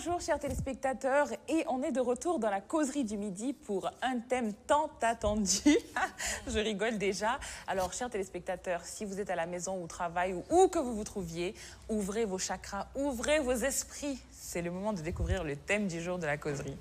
Bonjour chers téléspectateurs, et on est de retour dans la causerie du midi pour un thème tant attendu. Je rigole déjà. Alors chers téléspectateurs, si vous êtes à la maison ou au travail ou où que vous vous trouviez, ouvrez vos chakras, ouvrez vos esprits. C'est le moment de découvrir le thème du jour de la causerie.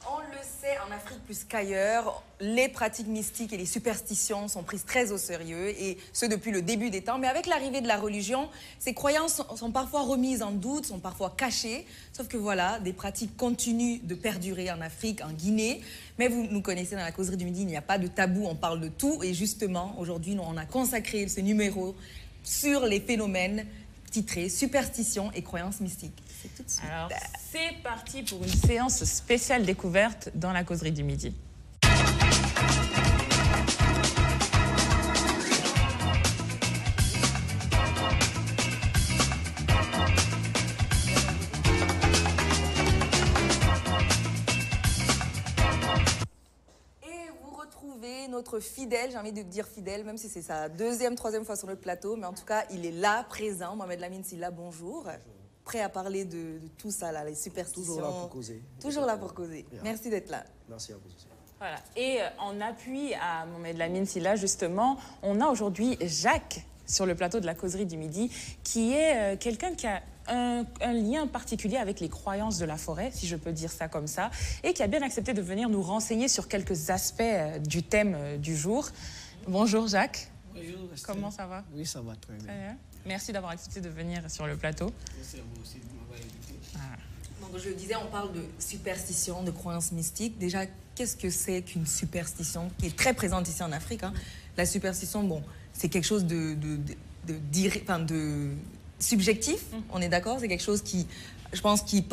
On le sait, en Afrique plus qu'ailleurs, les pratiques mystiques et les superstitions sont prises très au sérieux, et ce depuis le début des temps. Mais avec l'arrivée de la religion, ces croyances sont parfois remises en doute, sont parfois cachées. Sauf que voilà, des pratiques continuent de perdurer en Afrique, en Guinée. Mais vous nous connaissez, dans la causerie du midi, il n'y a pas de tabou, on parle de tout. Et justement, aujourd'hui, on a consacré ce numéro sur les phénomènes titrés superstitions et croyances mystiques. C'est tout de suite. Alors, c'est parti pour une séance spéciale découverte dans la causerie du midi. Notre fidèle, j'ai envie de dire fidèle, même si c'est sa deuxième, troisième fois sur notre plateau, mais en tout cas, il est là, présent. Mohamed Lamine Sylla, bonjour. Bonjour. Prêt à parler de tout ça, là, les superstitions. Toujours là pour causer. Toujours là pour causer. Merci d'être là. Merci à vous aussi. Voilà. Et en appui à Mohamed Lamine Sylla, justement, on a aujourd'hui Jacques sur le plateau de la causerie du midi, qui est quelqu'un qui a un lien particulier avec les croyances de la forêt, si je peux dire ça comme ça, et qui a bien accepté de venir nous renseigner sur quelques aspects du thème du jour. Bonjour Jacques. Bonjour. Comment ça va? Oui, ça va très bien. Très bien. Merci d'avoir accepté de venir sur le plateau. Merci à vous aussi de m'avoir invité. Donc, je disais, on parle de superstition, de croyances mystiques. Déjà, qu'est-ce que c'est qu'une superstition qui est très présente ici en Afrique, hein? La superstition, bon, c'est quelque chose de subjectif, on est d'accord? C'est quelque chose qui, je pense, qui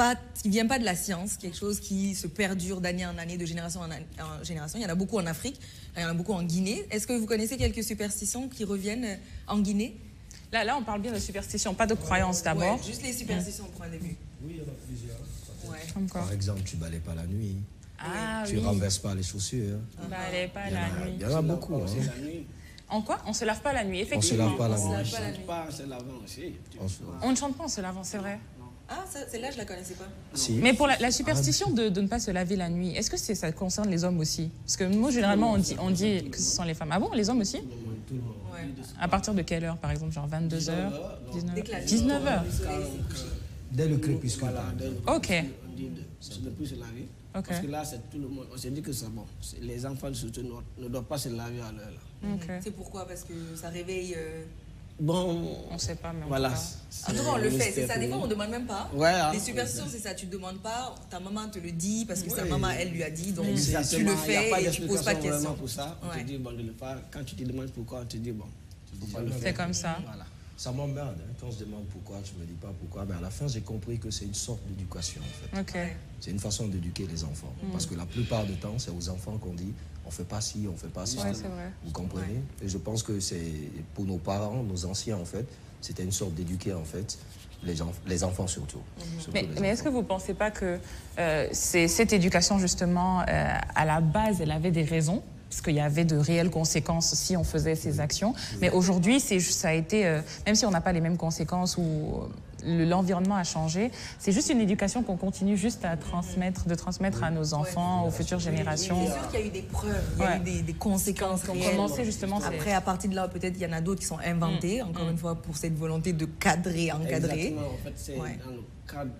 vient pas de la science, quelque chose qui se perdure d'année en année, de génération en génération. Il y en a beaucoup en Afrique, il y en a beaucoup en Guinée. Est-ce que vous connaissez quelques superstitions qui reviennent en Guinée? Là, on parle bien de superstition, pas de croyance d'abord. Ouais, juste les superstitions pour un début. Oui, il y en a plusieurs. Ouais. Par exemple, tu balayes pas la nuit. Ah, Tu renverses pas les chaussures. Balayez pas la nuit. Il y en a beaucoup. Hein. La nuit. En quoi? On se lave pas la nuit, On se effectivement. lave pas la On se nuit. lave pas la nuit. Pas se lavant aussi. On ne chante pas en se lavant, c'est vrai. Ah, celle-là, je la connaissais pas. Si. Mais pour la superstition de ne pas se laver la nuit, est-ce que ça concerne les hommes aussi? Parce que moi, généralement, on dit que ce sont les femmes. Ah bon, les hommes aussi? Ouais. À partir de quelle heure, par exemple? Genre 22h? 19h. Dès le crépuscule. Ok. On dit de ne plus se laver. Ok. Parce que là, c'est tout le monde. On s'est dit que c'est bon. Les enfants surtout ne doivent pas se laver à l'heure. Ok. C'est pourquoi? Parce que ça réveille... Bon, On ne sait pas, mais on voilà. verra. En tout cas, on le fait, c'est ça. Des fois, on ne demande même pas. Ouais, hein. Les superstitions, c'est ça. Tu ne demandes pas, ta maman te le dit, parce que sa maman, elle lui a dit. Donc, tu Exactement. le Il n'y a pas fais et tu ne poses pas de d'explication questions. vraiment pour ça. On Ouais. te dit bon, de le faire. Quand tu te demandes pourquoi, on te dit bon, il faut pas le C'est faire. comme ça. Voilà. Ça m'emmerde hein, quand je demande pourquoi, tu me dis pas pourquoi. Mais à la fin, j'ai compris que c'est une sorte d'éducation en fait. Ok. C'est une façon d'éduquer les enfants. Parce que la plupart du temps, c'est aux enfants qu'on dit on fait pas ci, on fait pas ça. Ouais, c'est vrai. Vous comprenez? Et je pense que c'est pour nos parents, nos anciens en fait, c'était une sorte d'éduquer en fait les enfants surtout. Surtout les Mais est-ce que enfants. vous ne pensez pas que cette éducation, justement, à la base, elle avait des raisons? Parce qu'il y avait de réelles conséquences si on faisait ces actions. Mais aujourd'hui, ça a été, même si on n'a pas les mêmes conséquences ou l'environnement a changé, c'est juste une éducation qu'on continue juste à transmettre à nos enfants, aux futures générations. C'est sûr qu'il y a eu des preuves, il y a eu des conséquences Qui ont réelles. commencé justement. Après, à partir de là, peut-être il y en a d'autres qui sont inventées, encore une fois, pour cette volonté de cadrer, encadrer. Exactement. En fait, c'est Ouais. dans le cadre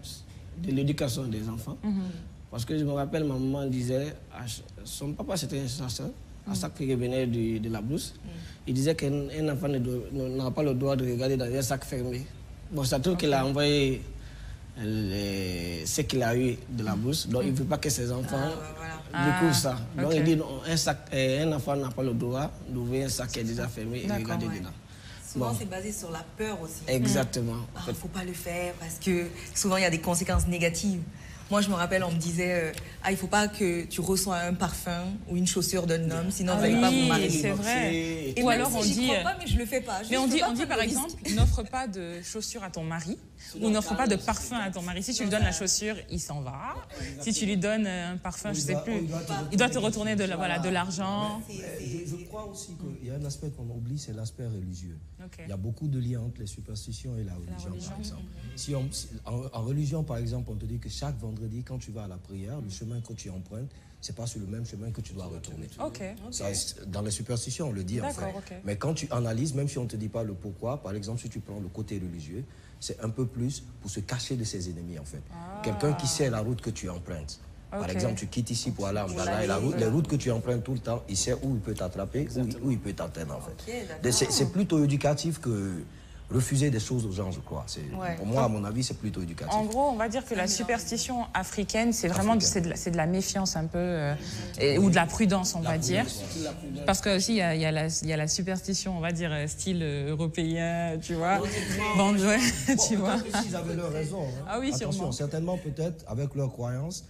de l'éducation des enfants. Parce que je me rappelle, ma maman disait, son papa c'était un chasseur, à chaque fois qu'il venait de la brousse, il disait qu'un enfant n'a pas le droit de regarder dans un sac fermé. Bon, ça trouve qu'il a envoyé ce qu'il a eu de la brousse, donc il ne veut pas que ses enfants découvrent ça. Donc il dit, non, un enfant n'a pas le droit d'ouvrir un sac qui est déjà fermé et regarder dedans. Souvent, c'est basé sur la peur aussi. Exactement. Il ne faut pas le faire parce que souvent, il y a des conséquences négatives. Moi, je me rappelle, on me disait, il ne faut pas que tu reçois un parfum ou une chaussure d'un homme, sinon vous n'allez pas vous marier. C'est vrai. Et Ou même alors si on j'y dit... crois pas, mais je le fais pas. Mais on dit par exemple, n'offre pas de chaussures à ton mari, Ou n'offre pas de parfum à ton mari. Si tu lui donnes la chaussure, il s'en va. Si tu lui donnes un parfum, je ne sais plus, il doit te retourner de l'argent. Je crois aussi qu'il y a un aspect qu'on oublie, c'est l'aspect religieux. Okay. Il y a beaucoup de liens entre les superstitions et la religion, par exemple. En religion, par exemple, on te dit que chaque vendredi, quand tu vas à la prière, le chemin que tu empruntes, c'est pas sur le même chemin que tu dois retourner. Ça, dans les superstitions, on le dit en fait. Mais quand tu analyses, même si on ne te dit pas le pourquoi, par exemple, si tu prends le côté religieux, c'est un peu plus pour se cacher de ses ennemis en fait. Quelqu'un qui sait la route que tu empruntes. Par exemple, tu quittes ici pour aller à Mbala et les routes que tu empruntes tout le temps, il sait où il peut t'attraper, où il peut t'atteindre en fait. C'est plutôt éducatif que refuser des choses aux gens, je crois. Pour moi, à mon avis, c'est plutôt éducatif. En gros, on va dire que la superstition africaine, c'est vraiment de la méfiance un peu, ou de la prudence, on va dire. Parce que aussi, il y a la superstition, on va dire, style européen, tu vois. Bon, tu vois. Ils avaient leur raison. Hein. Ah oui, attention, sûrement. Certainement, peut-être, avec leurs croyances,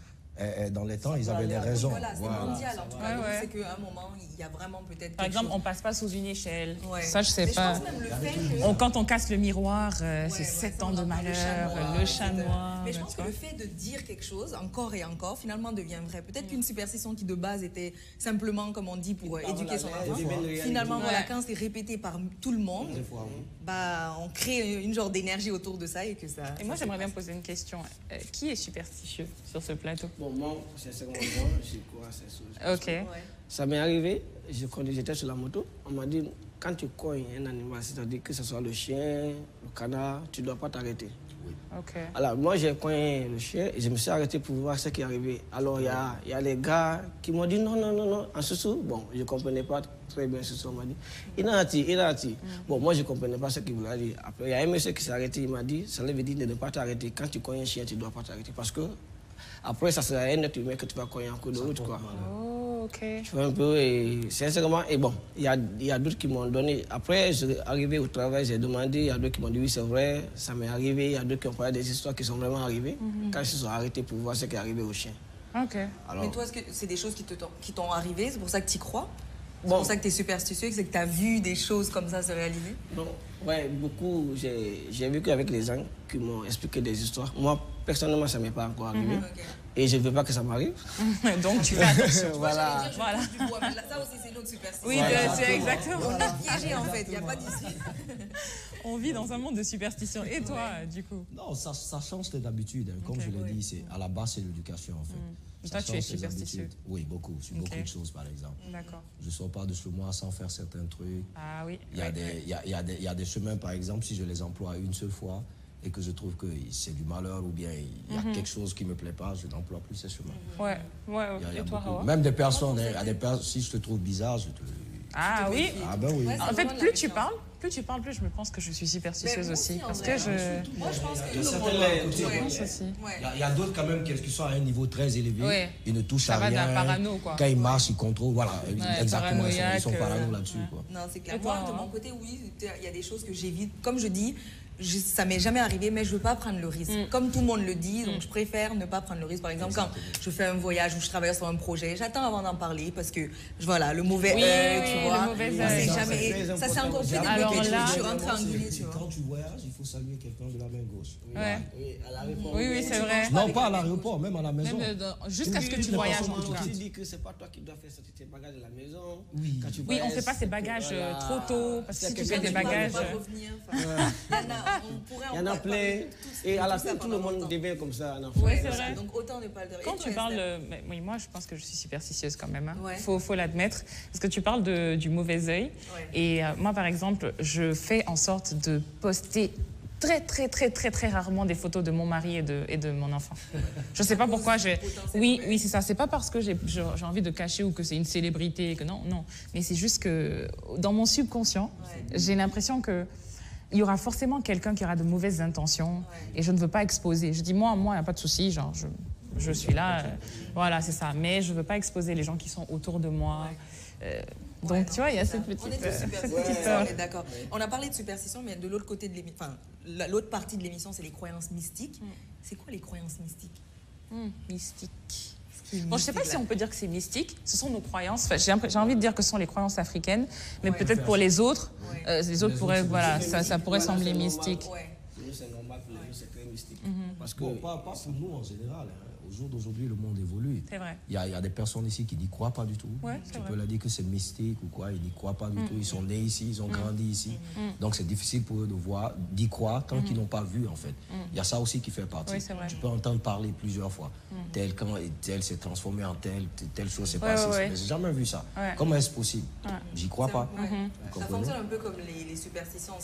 dans les temps, ils avaient des raisons. Voilà, c'est mondial en tout cas. C'est qu'à un moment, il y a vraiment peut-être. Par exemple, on passe pas sous une échelle. Ça, je sais mais pas. Je pense même le fait que... Quand on casse le miroir, c'est 7 ans de malheur, le chat noir. Mais je pense que le fait de dire quelque chose, encore et encore, finalement devient vrai. Peut-être qu'une superstition qui de base était simplement, comme on dit, pour éduquer son enfant, finalement, voilà, quand c'est répété par tout le monde, bah, on crée une genre d'énergie autour de ça et que ça... Et moi, j'aimerais bien poser une question. Qui est superstitieux sur ce plateau? Bon, moi, sincèrement, je crois à ces choses. Ok. Ça m'est arrivé, quand j'étais sur la moto, on m'a dit, quand tu cognes un animal, c'est-à-dire que ce soit le chien, le canard, tu ne dois pas t'arrêter. Okay. Alors, moi, j'ai cogné le chien et je me suis arrêté pour voir ce qui est arrivé. Alors, il y a les gars qui m'ont dit non, en sous. Bon, je ne comprenais pas très bien ce qu'on m'a dit. Il a tiré. Bon, moi, je ne comprenais pas ce qu'il voulait dire. Après, il y a un monsieur qui s'est arrêté, il m'a dit, ça veut dire de ne pas t'arrêter. Quand tu cognes un chien, tu ne dois pas t'arrêter. Parce que, après, ça sera un être humain que tu vas cogner en coup de route, quoi. Oh, ok. Tu vois un peu, et sincèrement, et bon, il y a d'autres qui m'ont donné. Après, je suis arrivé au travail, j'ai demandé, il y a d'autres qui m'ont dit oui, c'est vrai, ça m'est arrivé. Il y a d'autres qui ont parlé des histoires qui sont vraiment arrivées quand ils se sont arrêtés pour voir ce qui est arrivé au chien. Ok. Alors, mais toi, est-ce que c'est des choses qui t'ont arrivé? C'est pour ça que tu y crois? C'est pour ça que tu es superstitieux, c'est que tu as vu des choses comme ça se réaliser? Non, ouais, beaucoup. J'ai vécu avec les gens qui m'ont expliqué des histoires. Moi, personnellement, ça ne m'est pas encore arrivé. Et je ne veux pas que ça m'arrive. Donc, tu fais attention. Voilà. Mais là, ça aussi, c'est notre superstition. Oui, c'est exactement. On est piégé, en fait. Il n'y a pas d'issue. On vit dans un monde de superstition. Et toi, du coup? Non, ça change d'habitude. Hein. Comme je l'ai dit, à la base, c'est l'éducation, en fait. Toi, tu es superstitieux? Oui, beaucoup. Sur beaucoup de choses, par exemple. D'accord. Je ne sors pas de chez moi sans faire certains trucs. Ah oui. Il y a des chemins, par exemple, si je les emploie une seule fois et que je trouve que c'est du malheur ou bien il y a quelque chose qui ne me plaît pas, je n'emploie plus ces chemins. Ouais. Et toi, Hawa? Même des personnes, si je te trouve bizarre, je te... Ah oui. Ah ben oui. En fait, plus tu parles, je me pense que je suis superstitieuse aussi. Parce que Moi, je pense que il y a d'autres quand même qui sont à un niveau très élevé. Ils ne touchent à rien. Ça va d'un parano, quoi. Quand ils marchent, ils contrôlent. Voilà, exactement. Ils sont parano là-dessus. Non, c'est clair. Moi, de mon côté, oui, il y a des choses que j'évite. Comme je dis, ça m'est jamais arrivé, mais je veux pas prendre le risque. Comme tout le monde le dit, donc je préfère ne pas prendre le risque. Par exemple, quand je fais un voyage ou je travaille sur un projet, j'attends avant d'en parler parce que, voilà, le mauvais œil, tu vois. Le mauvais œil. Ça, c'est encore plus développé. Je suis rentrée en Guinée, tu vois. Quand tu voyages, il faut saluer quelqu'un de la main gauche. Oui, c'est vrai. Non, pas à l'aéroport, même à la maison. Jusqu'à ce que tu voyages, en tout cas. Tu dis que c'est pas toi qui dois faire tes bagages de la maison. Oui, on ne fait pas ses bagages trop tôt, parce que si tu fais des bagages... Il y en a plein. Et à la fin, tout le monde devient comme ça. Oui, c'est vrai. Donc autant ne pas le dire. Quand tu parles... Oui, moi, je pense que je suis superstitieuse quand même. Faut l'admettre. Parce que tu parles du mauvais œil. Et moi, par exemple, je fais en sorte de poster très rarement des photos de mon mari et de mon enfant. Je ne sais pas pourquoi. Oui, c'est ça. C'est pas parce que j'ai envie de cacher ou que c'est une célébrité. Que non. Mais c'est juste que dans mon subconscient, j'ai l'impression que il y aura forcément quelqu'un qui aura de mauvaises intentions et je ne veux pas exposer. Je dis, moi, il n'y a pas de souci, genre, je suis là, voilà, c'est ça. Mais je ne veux pas exposer les gens qui sont autour de moi. Donc, tu vois, il y a cette petite... On est d'accord. On a parlé de superstition, mais de l'autre côté de l'émission, enfin, l'autre partie de l'émission, c'est les croyances mystiques. C'est quoi les croyances mystiques? Mystiques. Bon, je ne sais pas si on peut dire que c'est mystique. Ce sont nos croyances. Enfin, j'ai envie de dire que ce sont les croyances africaines, mais peut-être pour les autres, pourraient, voilà, ça pourrait sembler mystique. Nous, c'est normal pour nous, mystique. Parce que pas pour nous en général. Hein. Au jour d'aujourd'hui, le monde évolue. C'est vrai. Il y a des personnes ici qui n'y croient pas du tout. Ouais, tu peux leur dire que c'est mystique ou quoi, ils n'y croient pas du tout. Ils sont nés ici, ils ont grandi ici. Donc c'est difficile pour eux d'y croire tant qu'ils n'ont pas vu en fait. Il y a ça aussi qui fait partie. Oui, c'est vrai. Tu peux entendre parler plusieurs fois. Tel s'est transformé en telle chose s'est passée. Mais j'ai jamais vu ça. Comment est-ce possible? J'y crois pas. Ça fonctionne un peu comme les superstitions.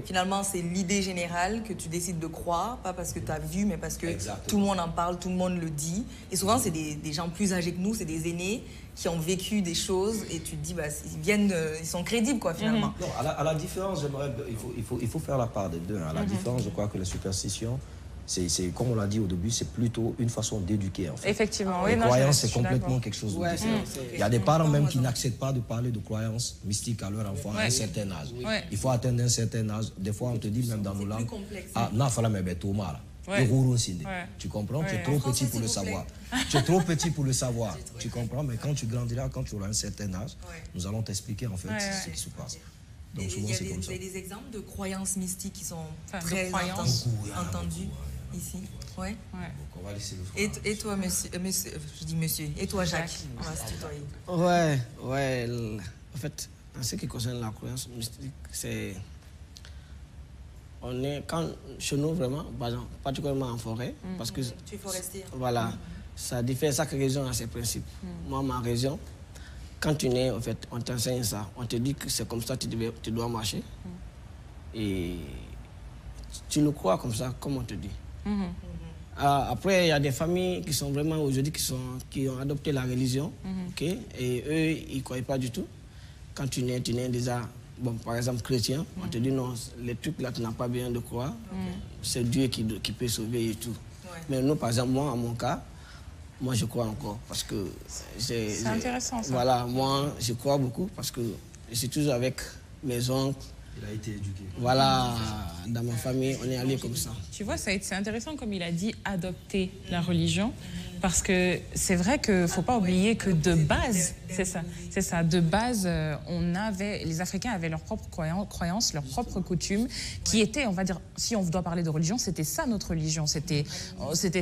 Finalement, c'est l'idée générale que tu décides de croire, pas parce que tu as vu, mais parce que tout le monde en parle, tout le monde le dit. Et souvent, c'est des gens plus âgés que nous, c'est des aînés qui ont vécu des choses et tu te dis, bah, ils sont crédibles, quoi, finalement. Non, à la différence, il faut faire la part des deux. Hein. À la différence, je crois que les superstitions, c'est comme on l'a dit au début, c'est plutôt une façon d'éduquer, en fait. Effectivement, les croyances, c'est complètement quelque chose de différent. Il y a des parents même qui n'acceptent pas de parler de croyances mystiques à leur enfant à un certain âge. Il faut atteindre un certain âge. Des fois, on te dit même dans nos langues, ah, non, il faut la mettre Thomas, là. Tu comprends? Tu es trop petit pour le savoir. Tu es trop petit pour le savoir. Tu comprends? Mais quand tu grandiras, quand tu auras un certain âge, nous allons t'expliquer en fait ce qui se passe. Donc souvent c'est comme ça. Vous avez des exemples de croyances mystiques qui sont très entendues ici? Ouais. On va laisser le choix. Et toi, monsieur, je dis monsieur, et toi, Jacques? On va se Ouais. tutoyer. En fait, en ce qui concerne la croyance mystique, c'est... On est, chez nous, vraiment, particulièrement en forêt, parce que... Tu es forestier. Voilà. Ça diffère, chaque région a ses principes. Moi, ma région, quand tu nais, en fait, on t'enseigne ça. On te dit que c'est comme ça que tu dois marcher. Et tu le crois comme ça, comme on te dit. Après, il y a des familles qui sont vraiment aujourd'hui, qui ont adopté la religion. Et eux, ils ne croient pas du tout. Quand tu nais déjà... Bon, par exemple, chrétien, on te dit non, les trucs là, tu n'as pas besoin de croire. C'est Dieu qui peut sauver et tout. Mais nous, par exemple, moi, en mon cas, moi, je crois encore. Parce que c'est intéressant, ça. Voilà, moi, je crois beaucoup parce que je suis toujours avec mes oncles. Il a été éduqué. Voilà, dans ma famille, on est allé comme ça. Tu vois, c'est intéressant, comme il a dit, adopter la religion. Parce que c'est vrai qu'il ne faut pas oublier que de base, c'est ça, de base, les Africains avaient leurs propres croyances, leurs propres coutumes, qui étaient, on va dire, si on doit parler de religion, c'était ça notre religion, c'était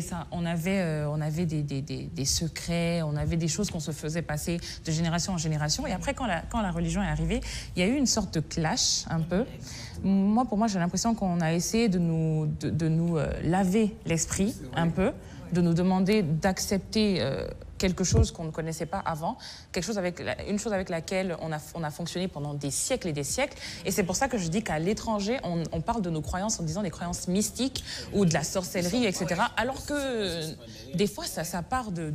ça. On avait des secrets, on avait des choses qu'on se faisait passer de génération en génération. Et après, quand la religion est arrivée, il y a eu une sorte de clash, un peu. Pour moi, j'ai l'impression qu'on a essayé de nous laver l'esprit, un peu, de nous demander d'accepter quelque chose qu'on ne connaissait pas avant, une chose avec laquelle on a fonctionné pendant des siècles et des siècles. Et c'est pour ça que je dis qu'à l'étranger, on parle de nos croyances en disant des croyances mystiques ou de la sorcellerie, etc. Alors que des fois, ça part de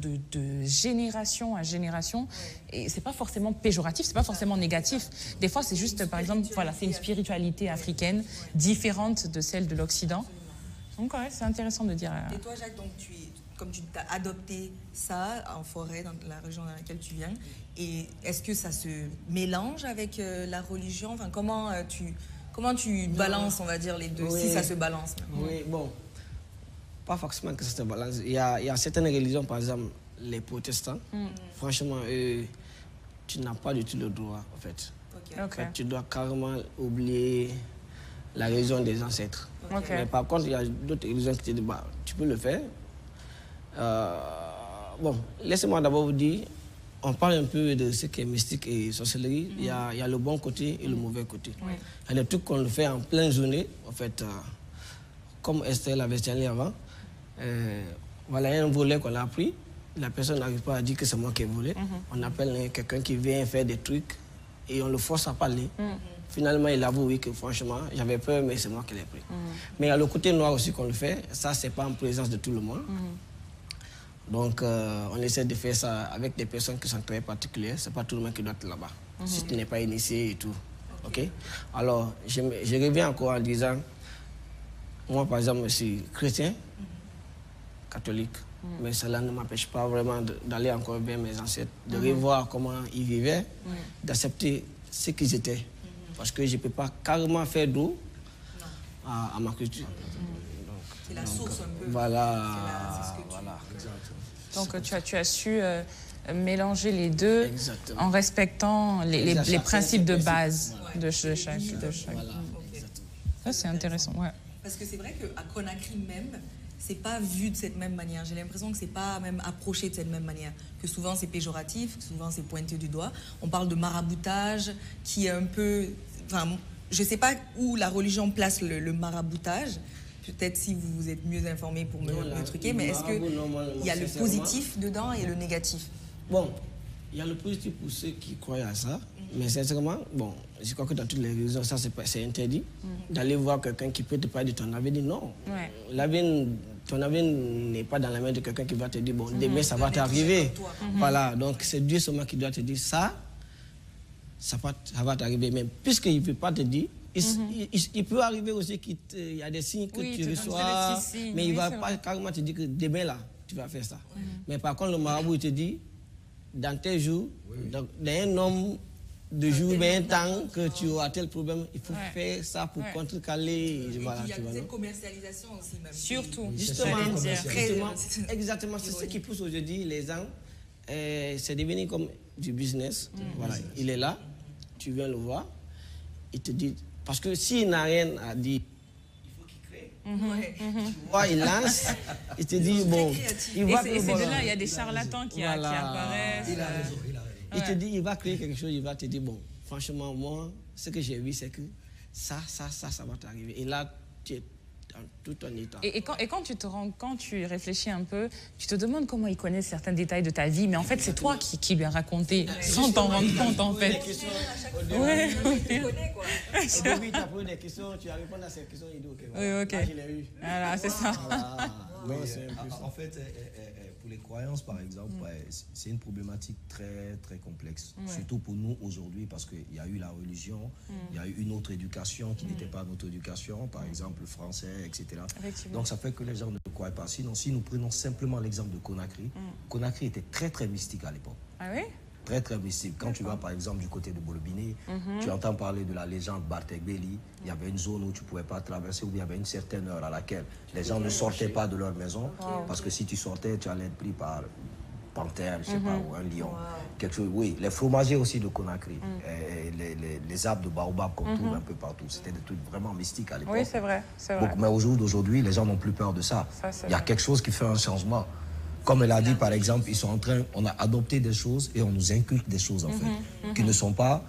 génération à génération. Et c'est pas forcément péjoratif, c'est pas forcément négatif. Des fois, c'est juste, par exemple, voilà, c'est une spiritualité africaine différente de celle de l'Occident. Donc, ouais, c'est intéressant de dire. Et toi, Jacques, donc, comme tu as adopté ça en forêt, dans la région dans laquelle tu viens, et est-ce que ça se mélange avec la religion? Enfin, comment tu balances, on va dire, les deux, si ça se balance? Oui, bon, pas forcément que ça se balance. Il y a certaines religions, par exemple, les protestants, franchement, tu n'as pas du tout le droit, en fait. En fait, tu dois carrément oublier la religion des ancêtres. Mais par contre, il y a d'autres religions qui te disent, bah, tu peux le faire. Bon, laissez-moi d'abord vous dire, on parle un peu de ce qui est mystique et sorcellerie. Il y a le bon côté et le mauvais côté. Il y a des trucs qu'on le fait en pleine journée, en fait, comme Esther l'avait signalé avant. Voilà, il y a un volet qu'on a pris. La personne n'arrive pas à dire que c'est moi qui ai volé. On appelle quelqu'un qui vient faire des trucs et on le force à parler. Finalement, il avoue, oui, que franchement, j'avais peur, mais c'est moi qui l'ai pris. Mais il y a le côté noir aussi qu'on le fait. Ça, c'est pas en présence de tout le monde. Donc, on essaie de faire ça avec des personnes qui sont très particulières. C'est pas tout le monde qui doit être là-bas. Si tu n'es pas initié et tout. OK? Alors, je reviens encore en disant, moi, par exemple, je suis chrétien, catholique. Mais cela ne m'empêche pas vraiment d'aller encore vers mes ancêtres, de revoir comment ils vivaient, d'accepter ce qu'ils étaient. Parce que je ne peux pas carrément faire d'eau à ma culture. C'est la source un peu. Voilà. Donc tu as su mélanger les deux. Exactement. En respectant les principes de base de chaque. Voilà. Ça, c'est intéressant, ouais. Parce que c'est vrai qu'à Conakry même, c'est pas vu de cette même manière. J'ai l'impression que c'est pas même approché de cette même manière. Que souvent c'est péjoratif, que souvent c'est pointé du doigt. On parle de maraboutage qui est un peu... Enfin, je sais pas où la religion place le maraboutage. Peut-être si vous êtes mieux informé pour me truquer, mais est-ce qu'il y a le positif dedans et le négatif? Bon, il y a le positif pour ceux qui croient à ça, mais sincèrement, bon, je crois que dans toutes les religions, ça c'est interdit. D'aller voir quelqu'un qui peut te parler de ton avenir, non. Ton avenir n'est pas dans la main de quelqu'un qui va te dire, bon, demain ça va t'arriver. Voilà, donc c'est Dieu seulement qui doit te dire ça va t'arriver. Mais puisqu'il ne peut pas te dire, il peut arriver aussi qu'il y a des signes que tu reçois, mais il ne va pas carrément te dire que demain là, tu vas faire ça. Mais par contre, le marabout, il te dit, dans tes jours, dans un nombre de jours, un temps que tu auras tel problème, il faut faire ça pour contrecarrer. Voilà, il y a cette commercialisation aussi même. Surtout. Justement, exactement, c'est ce qui pousse aujourd'hui les gens. C'est devenu comme du business. Voilà, il est là, tu viens le voir, il te dit... Parce que s'il n'a rien à dire, il faut qu'il crée. Tu vois, il lance, il te dit, bon... Et c'est de là, il y a des charlatans qui apparaissent. Il a raison, il a raison. Il te dit, il va créer quelque chose, il va te dire, bon, franchement, moi, ce que j'ai vu, c'est que ça va t'arriver. Et là, tu es dans tout ton état. Et quand tu réfléchis un peu, tu te demandes comment il connaît certains détails de ta vie, mais en fait, c'est toi qui lui as raconté, sans t'en rendre compte, en fait. Ouais. Au début, tu as posé des questions, tu as répondu à ces questions, il dit, ok, voilà, ok. Là, je l'ai eu. Voilà, c'est ça. Oui, en fait, pour les croyances, par exemple, c'est une problématique très, très complexe. Surtout pour nous aujourd'hui, parce qu'il y a eu la religion, il y a eu une autre éducation qui n'était pas notre éducation, par exemple le français, etc. Donc ça fait que les gens ne croient pas. Sinon, si nous prenons simplement l'exemple de Conakry, Conakry était très, très mystique à l'époque. Ah oui? Très, très mystique. Quand tu vas, par exemple, du côté de Bolobini, tu entends parler de la légende Bartek Beli. Il y avait une zone où tu ne pouvais pas traverser, où il y avait une certaine heure à laquelle les gens ne sortaient pas de leur maison. Parce que si tu sortais, tu allais être pris par panthère, je sais pas, ou un lion. Quelque chose. Oui, les fromagers aussi de Conakry. Et les arbres de baobab qu'on trouve un peu partout. C'était des trucs vraiment mystiques à l'époque. Oui, c'est vrai. Mais au jour d'aujourd'hui, les gens n'ont plus peur de ça. Il y a quelque chose qui fait un changement. Comme elle a dit, par exemple, on a adopté des choses et on nous inculque des choses, en fait, qui ne sont pas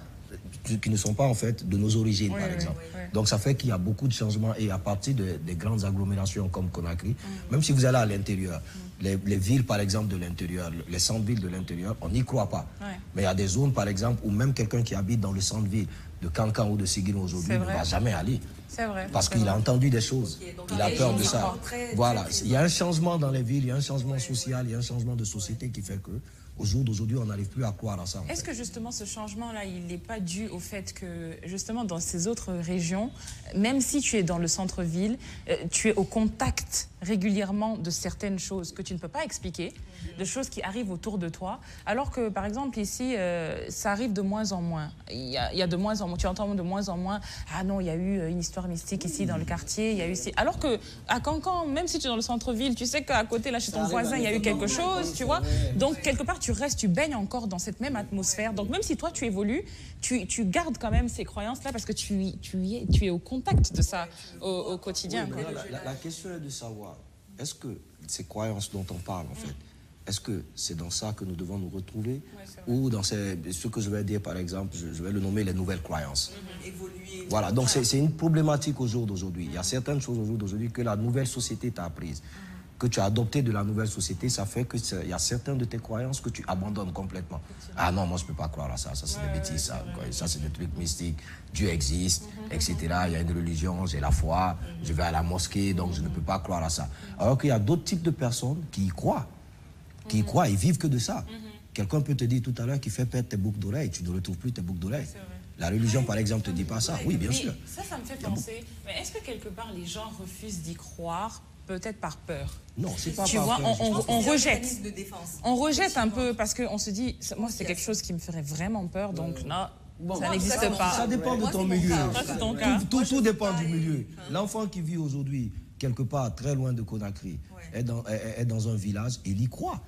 en fait, de nos origines, par exemple. Donc, ça fait qu'il y a beaucoup de changements et à partir des grandes agglomérations comme Conakry, même si vous allez à l'intérieur, les villes, par exemple, de l'intérieur, les centres-villes de l'intérieur, on n'y croit pas. Mais il y a des zones, par exemple, où même quelqu'un qui habite dans le centre-ville de Kankan ou de Seguino aujourd'hui ne va jamais aller. C'est vrai. Parce qu'il a entendu des choses. Il a peur de ça. Voilà. Il y a un changement dans les villes, il y a un changement social, il y a un changement de société qui fait que, au jour d'aujourd'hui, on n'arrive plus à croire à ça. Est-ce que justement ce changement-là, il n'est pas dû au fait que, justement, dans ces autres régions, même si tu es dans le centre-ville, tu es au contact régulièrement de certaines choses que tu ne peux pas expliquer, de choses qui arrivent autour de toi, alors que, par exemple, ici, ça arrive de moins en moins. Il y a de moins en moins, tu entends de moins en moins, ah non, il y a eu une histoire mystique ici dans le quartier, il y a eu... Alors que à Cancan, même si tu es dans le centre-ville, tu sais qu'à côté, là, chez ton voisin, il y a eu quelque chose, tu vois. Donc, quelque part, tu baignes encore dans cette même atmosphère. Donc, même si toi, tu évolues, tu gardes quand même ces croyances-là parce que tu es au contact de ça au quotidien. Oui, la question est de savoir, est-ce que ces croyances dont on parle, en fait, est-ce que c'est dans ça que nous devons nous retrouver ou dans ce que je vais dire, par exemple, je vais le nommer les nouvelles croyances. Évoluer. Voilà, donc c'est une problématique au jour d'aujourd'hui. Il y a certaines choses au jour d'aujourd'hui que la nouvelle société t'a apprises, que tu as adopté de la nouvelle société, ça fait qu'il y a certaines de tes croyances que tu abandonnes complètement. Ah non, moi je ne peux pas croire à ça, ça c'est des bêtises, ça c'est des trucs mystiques, Dieu existe, etc. Il y a une religion, j'ai la foi, je vais à la mosquée, donc je ne peux pas croire à ça. Alors qu'il y a d'autres types de personnes qui y croient, ils vivent que de ça. Quelqu'un peut te dire tout à l'heure qu'il fait perdre tes boucles d'oreilles, tu ne retrouves plus tes boucles d'oreilles. La religion, par exemple, ne te dit pas ça. Oui, bien sûr. Ça me fait penser, mais est-ce que quelque part les gens refusent d'y croire, peut-être par peur? Non, c'est pas tu par vois, peur. on rejette. On rejette un peu parce qu'on se dit, moi c'est quelque chose qui me ferait vraiment peur, donc non, ça n'existe pas. Ça dépend de ton milieu. C'est ton cas. Tout dépend du milieu. L'enfant qui vit aujourd'hui, quelque part très loin de Conakry, est dans un village, il y croit.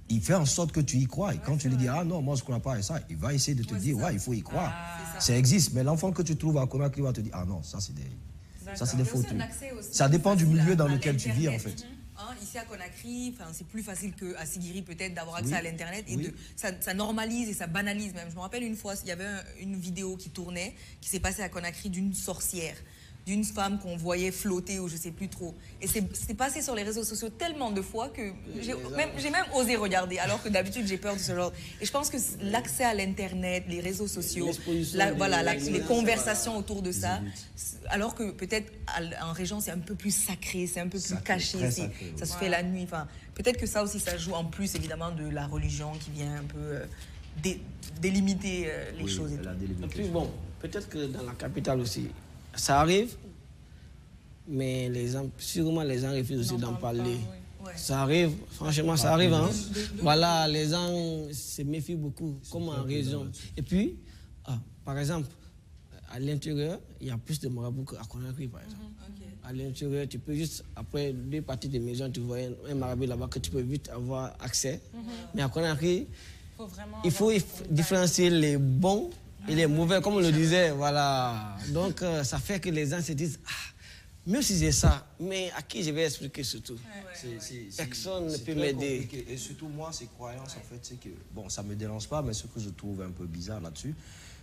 Il fait en sorte que tu y crois. Et quand tu lui dis, ah non, moi je ne crois pas à ça, il va essayer de te dire, ouais, il faut y croire. Ça existe. Mais l'enfant que tu trouves à Conakry va te dire, ah non, ça c'est des... Ça, c'est des faux trucs. Ça dépend du milieu dans lequel tu vis, en fait. Ici à Conakry, c'est plus facile qu'à Sigiri peut-être d'avoir accès à l'Internet et ça normalise et ça banalise même. Je me rappelle une fois, il y avait une vidéo qui tournait, qui s'est passée à Conakry d'une sorcière, d'une femme qu'on voyait flotter ou je sais plus trop. Et c'est passé sur les réseaux sociaux tellement de fois que j'ai même osé regarder, alors que d'habitude j'ai peur de ce genre. Et je pense que l'accès à l'Internet, les réseaux sociaux, les conversations autour de ça, alors que peut-être en région c'est un peu plus sacré, c'est un peu plus caché, ça se fait la nuit. Enfin, peut-être que ça aussi ça joue en plus évidemment de la religion qui vient un peu délimiter les choses. Et puis bon, peut-être que dans la capitale aussi, ça arrive, mais sûrement les gens refusent aussi d'en parler. Ça arrive, franchement, ça arrive. Hein? Voilà, les gens se méfient beaucoup, comme en région. Et puis, par exemple, à l'intérieur, il y a plus de marabouts qu'à Conakry, par exemple. À l'intérieur, tu peux juste, après 2 parties de maison, tu vois un marabout là-bas que tu peux vite avoir accès. Mais à Conakry, il faut différencier les bons et les mauvais, comme on le disait, voilà. Donc, ça fait que les gens se disent, même si j'ai ça, mais à qui je vais expliquer surtout? Personne ne peut m'aider. Et surtout, moi, ces croyances, en fait, c'est que, bon, ça ne me dérange pas, mais ce que je trouve un peu bizarre là-dessus,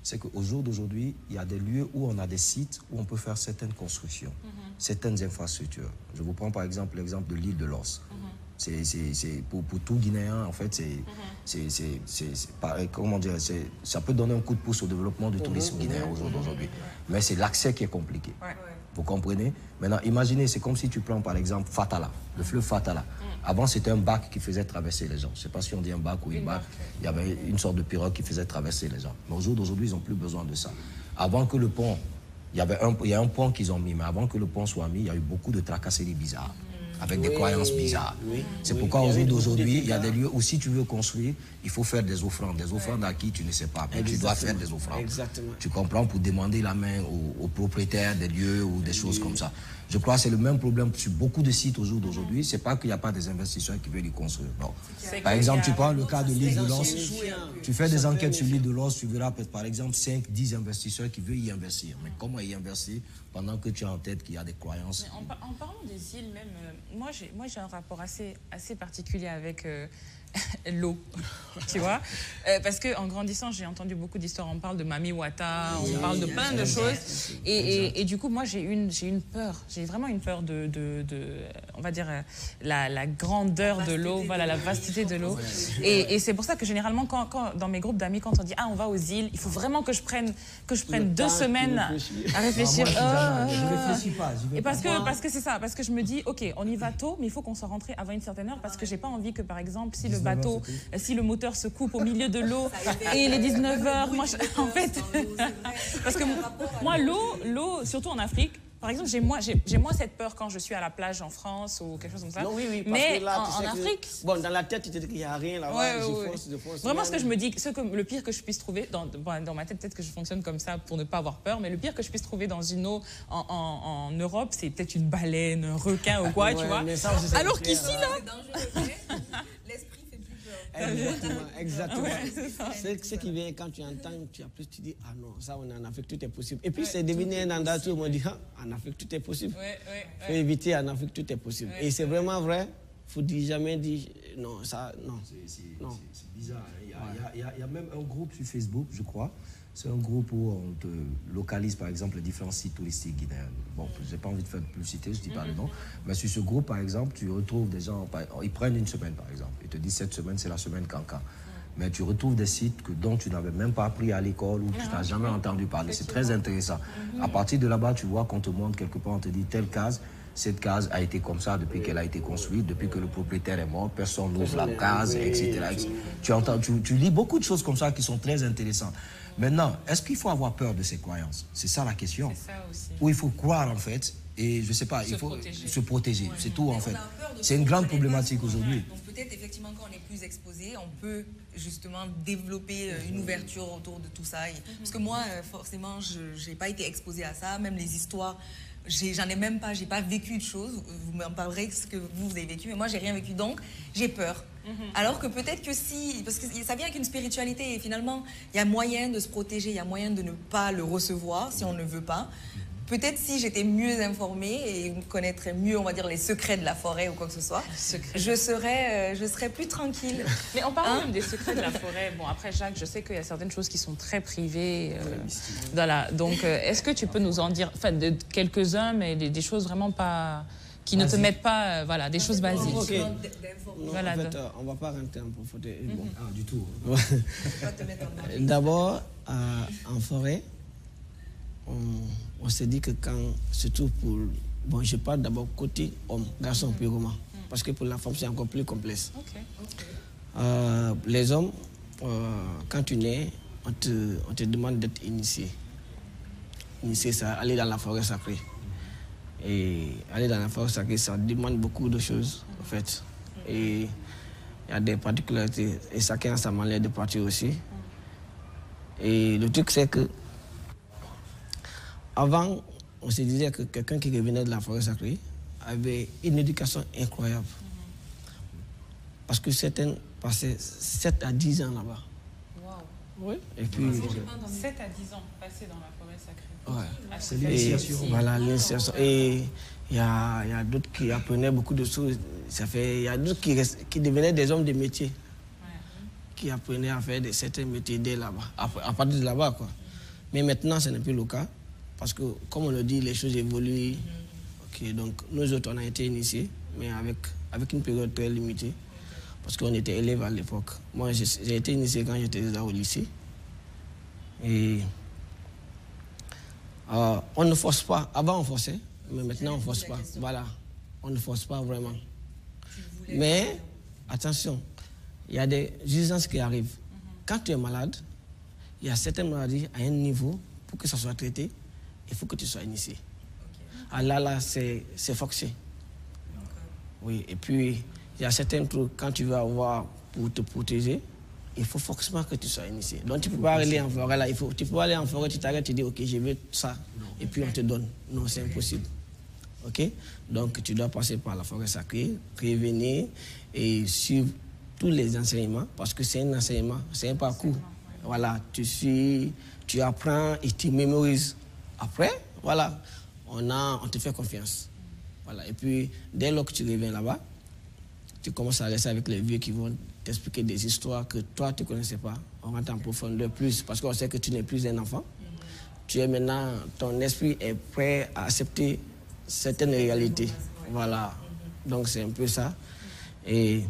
c'est qu'au jour d'aujourd'hui, il y a des lieux où on a des sites où on peut faire certaines constructions, certaines infrastructures. Je vous prends par exemple l'exemple de l'île de Los. Pour tout Guinéen, en fait, comment dire, ça peut donner un coup de pouce au développement du tourisme guinéen aujourd'hui. Mais c'est l'accès qui est compliqué. Vous comprenez? Maintenant, imaginez, c'est comme si tu prends par exemple Fatala, le fleuve Fatala. Avant, c'était un bac qui faisait traverser les gens. Je ne sais pas si on dit un bac ou une bac. Il y avait une sorte de pirogue qui faisait traverser les gens. Mais au jour d'aujourd'hui, ils n'ont plus besoin de ça. Avant que le pont, il y a un pont qu'ils ont mis, mais avant que le pont soit mis, il y a eu beaucoup de tracasseries bizarres, avec des croyances bizarres. C'est pourquoi au jour d'aujourd'hui, il y a des lieux où si tu veux construire, il faut faire des offrandes. Des offrandes à qui tu ne sais pas, mais tu dois faire des offrandes. Tu comprends, pour demander la main aux propriétaires des lieux ou des choses comme ça. Je crois que c'est le même problème sur beaucoup de sites au jour d'aujourd'hui. C'est pas qu'il n'y a pas des investisseurs qui veulent y construire. Non. Par exemple, tu prends le cas de l'île de Los. Tu fais des enquêtes sur l'île de Los, tu verras par exemple 5-10 investisseurs qui veulent y investir. Mais comment y investir pendant que tu as en tête qu'il y a des croyances? En parlant des îles même, moi j'ai un rapport assez particulier avec l'eau, tu vois, parce qu'en grandissant, j'ai entendu beaucoup d'histoires. On parle de Mami Wata, on parle de plein de choses. Et du coup, moi, j'ai une peur. J'ai vraiment une peur on va dire, la grandeur de l'eau, voilà, la vastité de l'eau. Et c'est pour ça que généralement, quand dans mes groupes d'amis, quand on dit on va aux îles, il faut vraiment que je prenne 2 semaines à réfléchir. Je ne réfléchis pas. Et parce que c'est ça, parce que je me dis, ok, on y va tôt, mais il faut qu'on soit rentré avant une certaine heure, parce que j'ai pas envie que, par exemple, si le bateau, si le moteur se coupe au milieu de l'eau et il est 19h, moi, en fait, parce que moi, l'eau, surtout en Afrique, par exemple, j'ai moins cette peur quand je suis à la plage en France ou quelque chose comme ça. Non, oui, mais que là, en Afrique... Bon, dans la tête, tu te dis qu'il n'y a rien là-bas, je fonce. Vraiment, ce que je me dis, le pire que je puisse trouver, dans ma tête, peut-être que je fonctionne comme ça pour ne pas avoir peur, mais le pire que je puisse trouver dans une eau en Europe, c'est peut-être une baleine, un requin ou quoi, tu vois. Alors qu'ici, là... L'esprit fait plus peur. Exactement. C'est ce qui vient quand tu entends, tu dis, ah non, ça on est en Afrique, tout est possible. Et puis c'est devenu un endroit où on dit, en Afrique, tout est possible. Il faut éviter, en Afrique, tout est possible. Et c'est vraiment vrai, il ne faut jamais dire, non, ça, non. C'est bizarre. Il y a même un groupe sur Facebook, je crois. C'est un groupe où on te localise, par exemple, les différents sites touristiques guinéens. Bon, je n'ai pas envie de faire de publicité, je ne dis pas le nom. Mais sur ce groupe, par exemple, tu retrouves des gens, ils prennent une semaine, par exemple. Ils te disent, cette semaine, c'est la semaine Cancan. Mais tu retrouves des sites dont tu n'avais même pas appris à l'école ou tu n'as jamais entendu parler. C'est très intéressant. À partir de là-bas, tu vois qu'on te montre quelque part, on te dit, telle case, cette case a été comme ça depuis qu'elle a été construite, depuis que le propriétaire est mort, personne n'ouvre la case, etc. Tu lis beaucoup de choses comme ça qui sont très intéressantes. Maintenant, est-ce qu'il faut avoir peur de ces croyances? C'est ça la question. C'est ça aussi. Ou il faut croire en fait, et je ne sais pas, il faut se protéger. C'est tout en fait. C'est une grande problématique aujourd'hui. Donc peut-être effectivement quand on est plus exposé, on peut justement développer une ouverture autour de tout ça. Parce que moi, forcément, je n'ai pas été exposée à ça, même les histoires. J'en ai même pas, j'ai pas vécu de choses. Vous m'en parlerez ce que vous avez vécu, mais moi j'ai rien vécu, donc j'ai peur. Alors que peut-être que si, parce que ça vient avec une spiritualité et finalement il y a moyen de se protéger, il y a moyen de ne pas le recevoir si on ne veut pas. peut-être si j'étais mieux informée et connaîtrais mieux, on va dire, les secrets de la forêt ou quoi que ce soit, je serais plus tranquille. Mais on parle même des secrets de la forêt. Bon, après, Jacques, je sais qu'il y a certaines choses qui sont très privées. Voilà. Donc, est-ce que tu peux nous en dire, enfin, de quelques-uns, mais des choses vraiment pas... qui ne te mettent pas, voilà, des choses basiques. Ok. Voilà, en fait, on ne va pas rentrer en profondeur. Bon. Du tout. D'abord, en forêt, on s'est dit que quand, surtout pour... Bon, je parle d'abord côté homme, garçon purement. Parce que pour la femme, c'est encore plus complexe. Les hommes, quand tu nais, on te demande d'être initié. Initié, ça, aller dans la forêt sacrée. Et aller dans la forêt sacrée, ça demande beaucoup de choses, en fait. Et il y a des particularités. Et chacun a sa manière de partir aussi. Et le truc, c'est que avant, on se disait que quelqu'un qui revenait de la forêt sacrée avait une éducation incroyable. Parce que certains passaient 7 à 10 ans là-bas. Oui. Et puis... 7 à 10 ans passés dans la forêt sacrée. Ouais. C'est l'initiation. Voilà, l'initiation. Et il y a d'autres qui apprenaient beaucoup de choses. Il y a d'autres qui devenaient des hommes de métier. Qui apprenaient à faire certains métiers dès là-bas, à partir de là-bas, quoi. Mais maintenant, ce n'est plus le cas. Parce que, comme on le dit, les choses évoluent. Okay, donc, nous autres, on a été initiés, mais avec une période très limitée. Parce qu'on était élèves à l'époque. Moi, j'ai été initié quand j'étais déjà au lycée. Et on ne force pas. Avant, on forçait, mais maintenant, on ne force pas. Voilà, on ne force pas vraiment. Mais, attention, il y a des urgences qui arrivent. Quand tu es malade, il y a certaines maladies à un niveau, pour que ça soit traité, il faut que tu sois initié. Ah là, c'est forcé. Oui, et puis, il y a certains trucs, quand tu vas avoir pour te protéger, il faut forcément que tu sois initié. Donc, tu ne peux pas aller en forêt là. Tu peux pas aller en forêt, tu t'arrêtes, tu dis, OK, je veux ça. Et puis, on te donne. Non, c'est impossible. OK? Donc, tu dois passer par la forêt sacrée, prévenir et suivre tous les enseignements, parce que c'est un enseignement, c'est un parcours. Voilà, tu suis, tu apprends et tu mémorises. Après, voilà, on te fait confiance. Voilà, et puis, dès lors que tu reviens là-bas, tu commences à rester avec les vieux qui vont t'expliquer des histoires que toi, tu ne connaissais pas. On rentre en profondeur plus, parce qu'on sait que tu n'es plus un enfant. Tu es maintenant, ton esprit est prêt à accepter certaines réalités. Voilà, donc c'est un peu ça. Et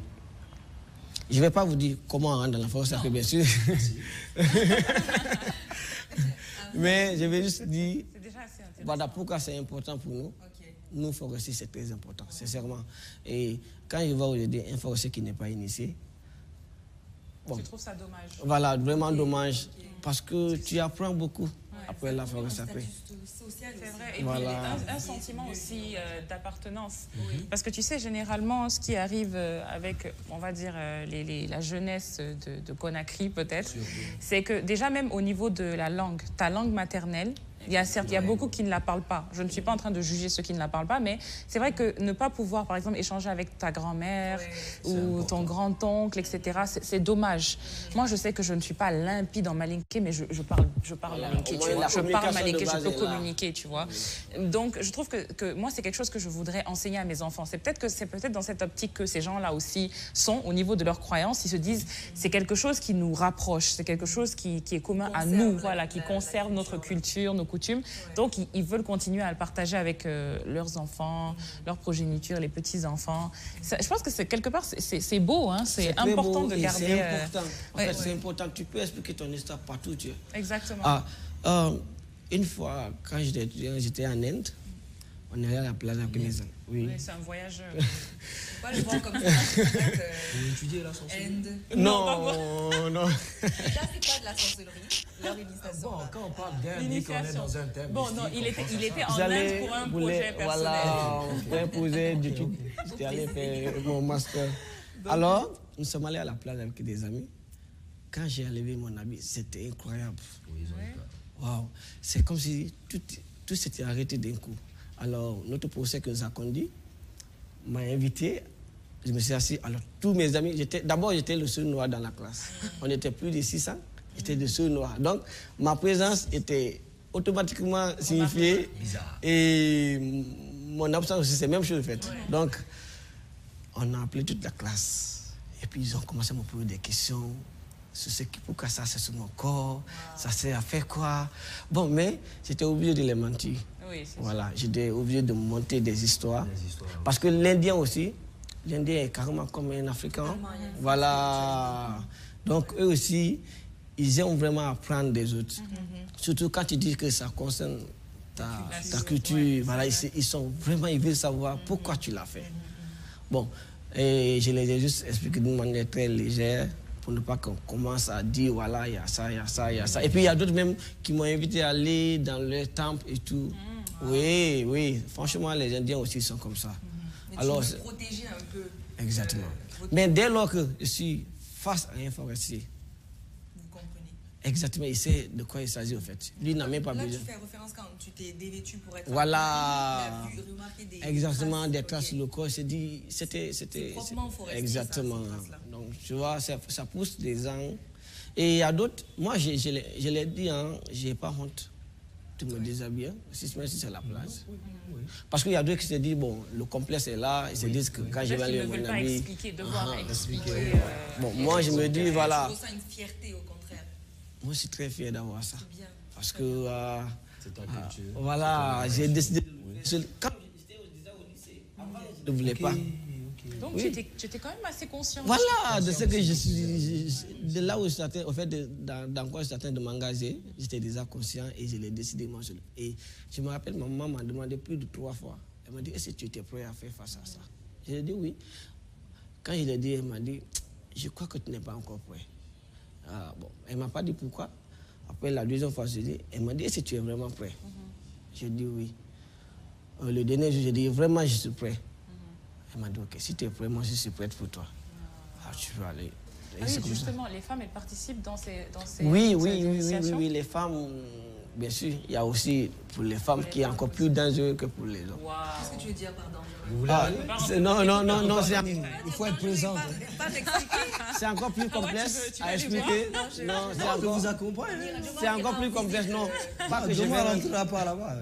je ne vais pas vous dire comment on rentre dans la forêt sacrée, bien sûr. Mais je vais juste dire, voilà pourquoi c'est important pour nous. Nous, forestiers, c'est très important, sincèrement. Et quand je vois aujourd'hui un forestier qui n'est pas initié, bon, tu trouves ça dommage? Voilà, vraiment dommage, parce que tu apprends beaucoup après la forêt sacrée. C'est vrai, et voilà. Puis un sentiment aussi d'appartenance. Parce que tu sais, généralement, ce qui arrive avec, on va dire, la jeunesse de Conakry, peut-être, c'est que déjà même au niveau de la langue, ta langue maternelle, il y a beaucoup qui ne la parlent pas. Je ne suis pas en train de juger ceux qui ne la parlent pas, mais c'est vrai que ne pas pouvoir, par exemple, échanger avec ta grand-mère ou ton grand-oncle, etc., c'est dommage. Moi, je sais que je ne suis pas limpide en malinké, mais je parle malinké, tu vois. Je parle malinké, je peux communiquer, tu vois. Donc, je trouve que moi, c'est quelque chose que je voudrais enseigner à mes enfants. C'est peut-être dans cette optique que ces gens-là aussi sont, au niveau de leurs croyances. Ils se disent, c'est quelque chose qui nous rapproche, c'est quelque chose qui est commun à nous, voilà, qui conserve notre culture, nos coutumes. Donc, ils veulent continuer à le partager avec leurs enfants, leurs progénitures, les petits-enfants. Je pense que quelque part, c'est beau, hein? C'est important de garder... C'est important. En fait, c'est important. Tu peux expliquer ton histoire partout, tu vois. Exactement. Une fois, quand j'étais en Inde, on allait à la plage avec mes amis. Oui, c'est un voyageur. Pas le voir comme ça. Pour étudier la sorcellerie. Non. Ça, c'est pas de la sorcellerie, leur initiation. Bon, quand on parle d'Inde, on est dans un thème. Bon, non, il était en Inde pour un projet personnel. Voilà, pour un projet d'études. J'étais allé faire mon master. Alors, nous sommes allés à la plage avec des amis. Quand j'ai enlevé mon habit, c'était incroyable. Waouh, c'est comme si tout s'était arrêté d'un coup. Alors, notre professeur qui nous a conduits m'a invité. Je me suis assis. Alors, tous mes amis, d'abord, j'étais le seul noir dans la classe. On était plus de 600, j'étais le seul noir. Donc, ma présence était automatiquement signifié. Et mon absence aussi, c'est la même chose en fait. Donc, on a appelé toute la classe. Et puis, ils ont commencé à me poser des questions. Pourquoi ça, c'est sur mon corps? Ça sert à faire quoi? Bon, mais j'étais obligé de les mentir. Oui, voilà, j'étais obligé de monter des histoires. Parce que l'Indien aussi, l'Indien est carrément comme un Africain. Voilà. Donc, eux aussi, ils aiment vraiment apprendre des autres. Surtout quand ils disent que ça concerne ta culture. Voilà, ils veulent savoir pourquoi tu l'as fait. Bon, et je les ai juste expliqué d'une manière très légère, pour ne pas qu'on commence à dire, voilà, il y a ça, il y a ça, il y a ça. Et puis, il y a d'autres même qui m'ont invité à aller dans leur temple et tout. Oui, oui. Franchement, les Indiens aussi sont comme ça. Mais alors, tu veux protéger un peu. Exactement. Mais dès lors que je suis face à un forestier, vous comprenez. Exactement, il sait de quoi il s'agit, en fait. Lui n'a même pas besoin. Là, tu fais référence quand tu t'es dévêtu pour être... Voilà. Il a vu, remarqué des exactement, des traces sur le corps. C'était proprement forestier. Exactement. Donc, tu vois, ça pousse des gens. Et il y a d'autres... Moi, je l'ai dit, hein, je n'ai pas honte de me déshabiller, même si c'est la plage. Parce qu'il y a d'autres qui se disent, bon, le complexe est là, ils se disent que quand je vais aller mon ami... devoir expliquer. Bon, moi, je me dis, voilà... Je ressens une fierté, au contraire. Moi, je suis très fier d'avoir ça. Bien. Parce que... c'est ta culture. Voilà, j'ai décidé... Quand j'étais au lycée, avant, je ne voulais pas. Donc, tu étais quand même assez conscient. Voilà, de ce que je suis... De là où je suis en fait, dans quoi je suis en train de m'engager, j'étais déjà conscient et je l'ai décidé moi seul. Et je me rappelle, ma maman m'a demandé plus de 3 fois. Elle m'a dit, est-ce que tu étais prêt à faire face à ça? Je lui ai dit oui. Quand je l'ai dit, elle m'a dit, je crois que tu n'es pas encore prêt. Bon, elle ne m'a pas dit pourquoi. Après, la deuxième fois, je dit, elle m'a dit, est-ce que tu es vraiment prêt? J'ai dit oui. Le dernier jour, j'ai dit, vraiment, je suis prêt. Elle m'a dit, ok, si tu es prêt, moi je suis prête pour toi. Tu peux aller. Ah oui, justement, les femmes, elles participent dans ces oui, les femmes, bien sûr. Il y a aussi pour les femmes qui est encore plus dangereux que pour les hommes. Qu'est-ce que tu veux dire par dangereux? Vous voulez aller? Non, il faut être présent. C'est encore plus complexe à expliquer. Non, c'est encore plus complexe, non. Pas que je ne rentrerai pas là-bas.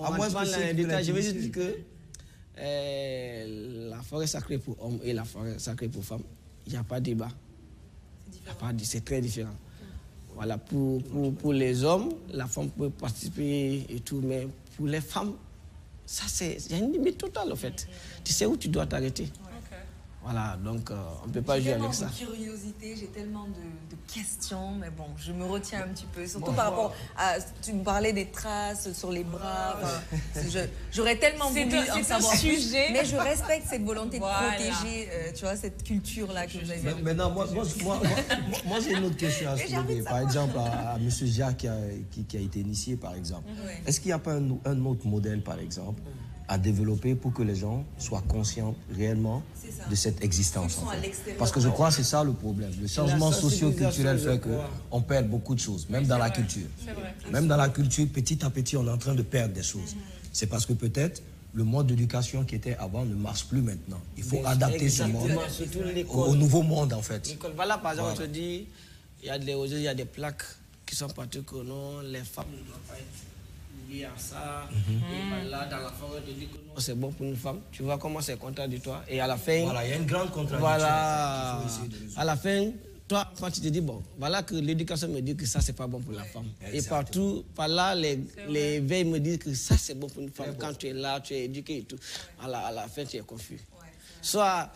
À moins que je vais juste dire que la forêt sacrée pour hommes et la forêt sacrée pour femmes, il n'y a pas de débat. C'est très différent. Voilà, pour les hommes, la femme peut participer et tout, mais pour les femmes, il y a une limite totale en fait. Tu sais où tu dois t'arrêter. Voilà, donc on ne peut pas jouer avec ça. J'ai tellement de curiosité, j'ai tellement de questions, mais bon, je me retiens un petit peu. Surtout par rapport à... Tu me parlais des traces sur les bras. J'aurais tellement voulu en savoir plus, mais je respecte cette volonté de protéger, tu vois, cette culture-là que vous avez. Maintenant, moi j'ai une autre question à se poser. Par exemple, à M. Jacques qui a été initié, par exemple. Est-ce qu'il n'y a pas un autre modèle, par exemple, à développer pour que les gens soient conscients réellement de cette existence. En fait. Parce que je crois que c'est ça le problème. Le changement socio-culturel fait qu'on perd beaucoup de choses, même dans la culture. Même dans la culture, petit à petit, on est en train de perdre des choses. C'est parce que peut-être le mode d'éducation qui était avant ne marche plus maintenant. Il faut adapter ce monde au nouveau monde, en fait. Voilà, par exemple, on te dit, il y a des plaques qui sont partout que non, les femmes ne doivent pas être liées à ça. Et là, dans la forêt, on te dit que non, c'est bon pour une femme. Tu vois comment c'est contradictoire. Et à la fin... Voilà, il y a une grande contradiction. Voilà. À la fin, toi, quand tu te dis, bon, voilà que l'éducation me dit que ça, c'est pas bon pour la femme. Et partout, par là, les veilles me disent que ça, c'est bon pour une femme. Quand tu es là, tu es éduqué et tout. À la fin, tu es confus. Soit